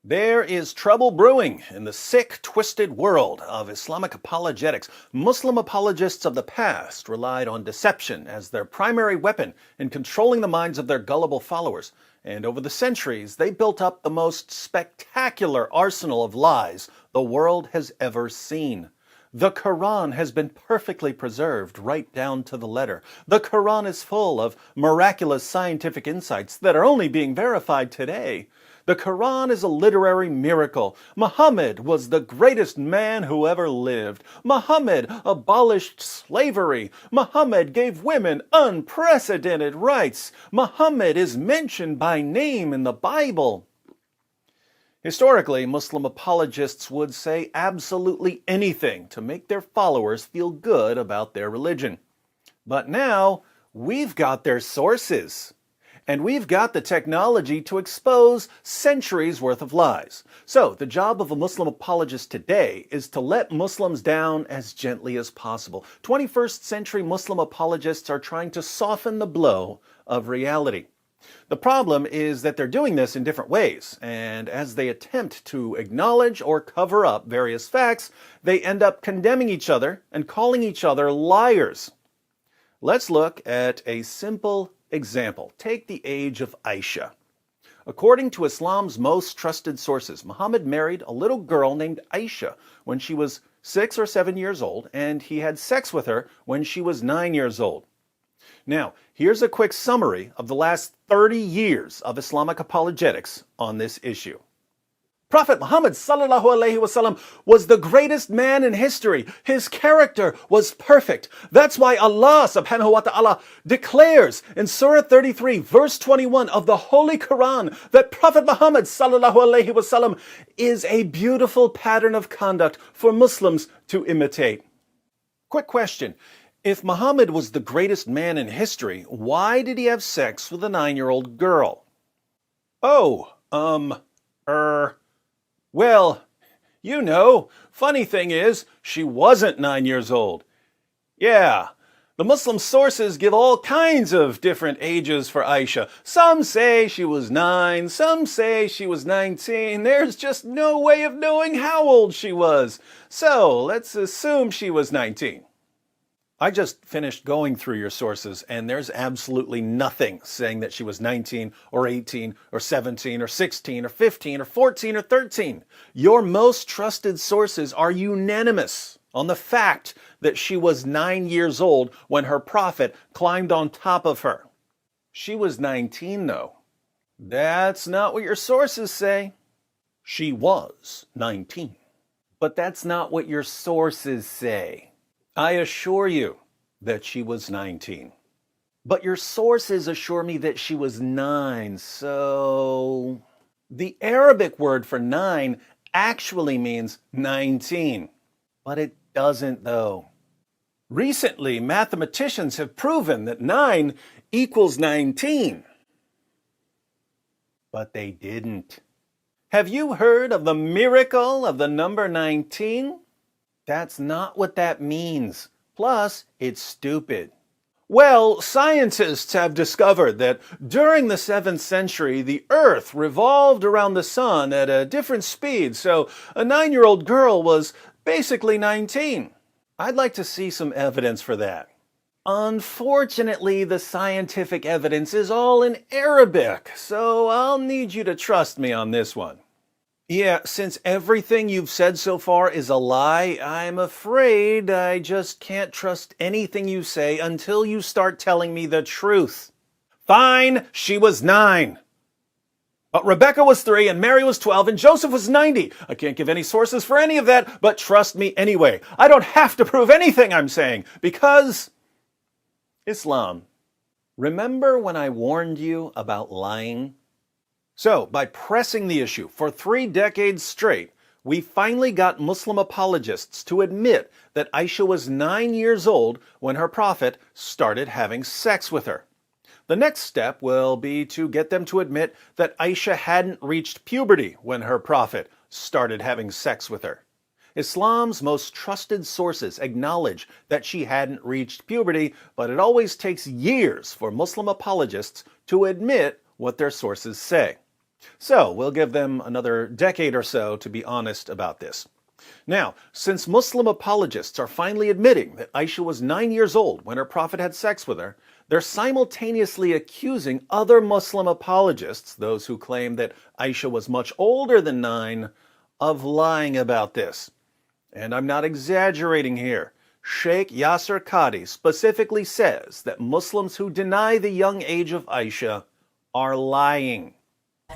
There is trouble brewing in the sick, twisted world of Islamic apologetics. Muslim apologists of the past relied on deception as their primary weapon in controlling the minds of their gullible followers. And over the centuries, they built up the most spectacular arsenal of lies the world has ever seen. The Quran has been perfectly preserved right down to the letter. The Quran is full of miraculous scientific insights that are only being verified today. The Quran is a literary miracle. Muhammad was the greatest man who ever lived. Muhammad abolished slavery. Muhammad gave women unprecedented rights. Muhammad is mentioned by name in the Bible. Historically, Muslim apologists would say absolutely anything to make their followers feel good about their religion. But now, we've got their sources. And we've got the technology to expose centuries worth of lies. So, the job of a Muslim apologist today is to let Muslims down as gently as possible. 21st century Muslim apologists are trying to soften the blow of reality. The problem is that they're doing this in different ways, and as they attempt to acknowledge or cover up various facts, they end up condemning each other and calling each other liars. Let's look at a simple example. Take the age of Aisha. According to Islam's most trusted sources, Muhammad married a little girl named Aisha when she was 6 or 7 years old, and he had sex with her when she was 9 years old. Now, here's a quick summary of the last 30 years of Islamic apologetics on this issue. Prophet Muhammad sallallahu alaihi wasallam was the greatest man in history. His character was perfect. That's why Allah subhanahu wa ta'ala declares in Surah 33, verse 21 of the Holy Quran that Prophet Muhammad sallallahu alaihi wasallam is a beautiful pattern of conduct for Muslims to imitate. Quick question. If Muhammad was the greatest man in history, why did he have sex with a 9-year-old girl? Well, you know, funny thing is, she wasn't 9 years old. Yeah, the Muslim sources give all kinds of different ages for Aisha. Some say she was 9, some say she was 19. There's just no way of knowing how old she was. So, let's assume she was 19. I just finished going through your sources, and there's absolutely nothing saying that she was 19 or 18 or 17 or 16 or 15 or 14 or 13. Your most trusted sources are unanimous on the fact that she was 9 years old when her prophet climbed on top of her. She was 19, though. That's not what your sources say. She was 19. But that's not what your sources say. I assure you that she was 19. But your sources assure me that she was 9, so... The Arabic word for 9 actually means 19. But it doesn't, though. Recently, mathematicians have proven that 9 equals 19. But they didn't. Have you heard of the miracle of the number 19? That's not what that means. Plus, it's stupid. Well, scientists have discovered that during the 7th century, the Earth revolved around the sun at a different speed, so a 9-year-old girl was basically 19. I'd like to see some evidence for that. Unfortunately, the scientific evidence is all in Arabic, so I'll need you to trust me on this one. Yeah, since everything you've said so far is a lie, I'm afraid I just can't trust anything you say until you start telling me the truth. Fine, she was 9. But Rebecca was 3 and Mary was 12 and Joseph was 90. I can't give any sources for any of that, but trust me anyway. I don't have to prove anything I'm saying because Islam. Remember when I warned you about lying? So, by pressing the issue for 3 decades straight, we finally got Muslim apologists to admit that Aisha was 9 years old when her prophet started having sex with her. The next step will be to get them to admit that Aisha hadn't reached puberty when her prophet started having sex with her. Islam's most trusted sources acknowledge that she hadn't reached puberty, but it always takes years for Muslim apologists to admit what their sources say. So we'll give them another decade or so to be honest about this. Now, since Muslim apologists are finally admitting that Aisha was 9 years old when her prophet had sex with her, they're simultaneously accusing other Muslim apologists, those who claim that Aisha was much older than 9, of lying about this. And I'm not exaggerating here. Sheikh Yasir Qadhi specifically says that Muslims who deny the young age of Aisha are lying.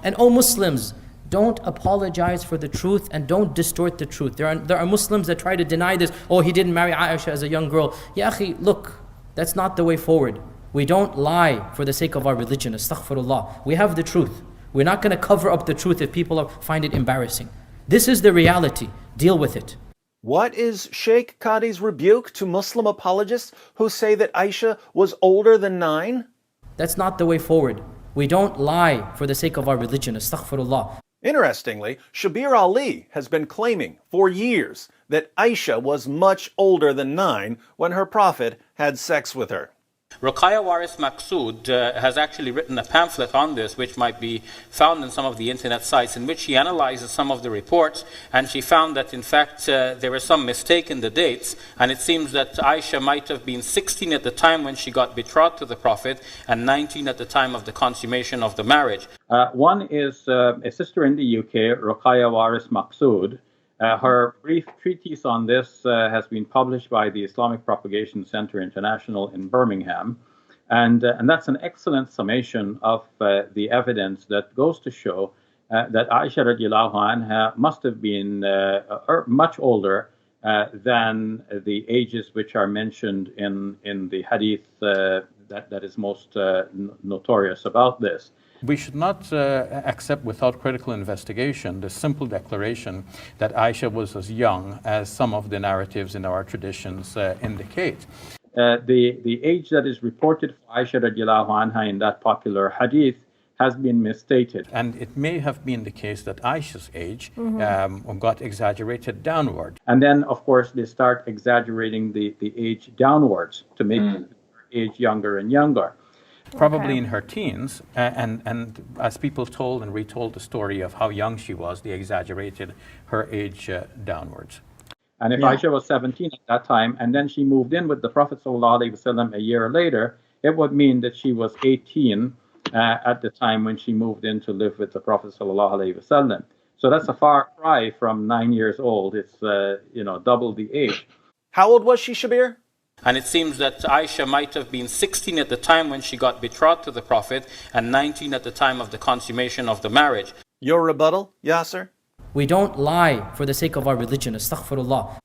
And oh Muslims, don't apologize for the truth and don't distort the truth. There are Muslims that try to deny this. Oh, he didn't marry Aisha as a young girl. Ya akhi, look, that's not the way forward. We don't lie for the sake of our religion. Astaghfirullah. We have the truth. We're not going to cover up the truth if people find it embarrassing. This is the reality. Deal with it. What is Sheikh Qadhi's rebuke to Muslim apologists who say that Aisha was older than 9? That's not the way forward. We don't lie for the sake of our religion. Astaghfirullah. Interestingly, Shabir Ali has been claiming for years that Aisha was much older than 9 when her prophet had sex with her. Ruqayya Waris Maqsood has actually written a pamphlet on this, which might be found in some of the internet sites, in which she analyzes some of the reports, and she found that in fact there was some mistake in the dates, and it seems that Aisha might have been 16 at the time when she got betrothed to the Prophet and 19 at the time of the consummation of the marriage. One is a sister in the UK, Ruqayya Waris Maqsood. Her brief treatise on this has been published by the Islamic Propagation Center International in Birmingham. And that's an excellent summation of the evidence that goes to show that Aisha radiallahu anha must have been much older than the ages which are mentioned in the hadith that is most notorious about this. We should not accept without critical investigation the simple declaration that Aisha was as young as some of the narratives in our traditions indicate. The age that is reported for Aisha radiallahu anha in that popular hadith has been misstated. And it may have been the case that Aisha's age got exaggerated downward. And then, of course, they start exaggerating the age downwards to make her age younger and younger. Probably in her teens, and as people told and retold the story of how young she was, they exaggerated her age downwards. And if Aisha was 17 at that time, and then she moved in with the Prophet ﷺ a year later, it would mean that she was 18 at the time when she moved in to live with the Prophet ﷺ. So that's a far cry from 9 years old. It's double the age. How old was she, Shabir? And it seems that Aisha might have been 16 at the time when she got betrothed to the Prophet and 19 at the time of the consummation of the marriage. Your rebuttal, Yasir? We don't lie for the sake of our religion. Astaghfirullah.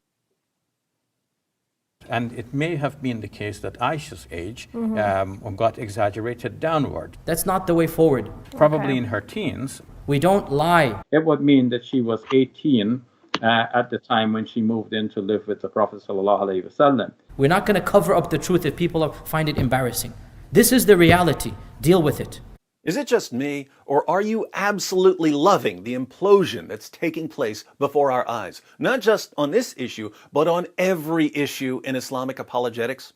And it may have been the case that Aisha's age got exaggerated downward. That's not the way forward. Probably in her teens. We don't lie. It would mean that she was 18 at the time when she moved in to live with the Prophet ﷺ. We're not going to cover up the truth if people find it embarrassing. This is the reality. Deal with it. Is it just me, or are you absolutely loving the implosion that's taking place before our eyes? Not just on this issue, but on every issue in Islamic apologetics?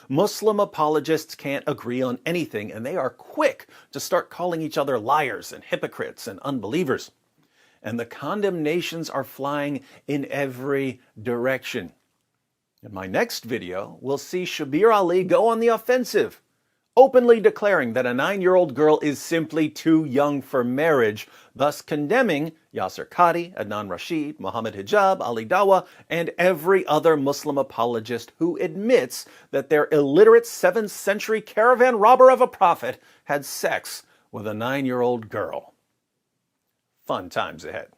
Muslim apologists can't agree on anything, and they are quick to start calling each other liars and hypocrites and unbelievers. And the condemnations are flying in every direction. In my next video, we'll see Shabir Ali go on the offensive, openly declaring that a 9-year-old girl is simply too young for marriage, thus condemning Yasir Qadhi, Adnan Rashid, Muhammad Hijab, Ali Dawa, and every other Muslim apologist who admits that their illiterate 7th century caravan robber of a prophet had sex with a 9-year-old girl. Fun times ahead.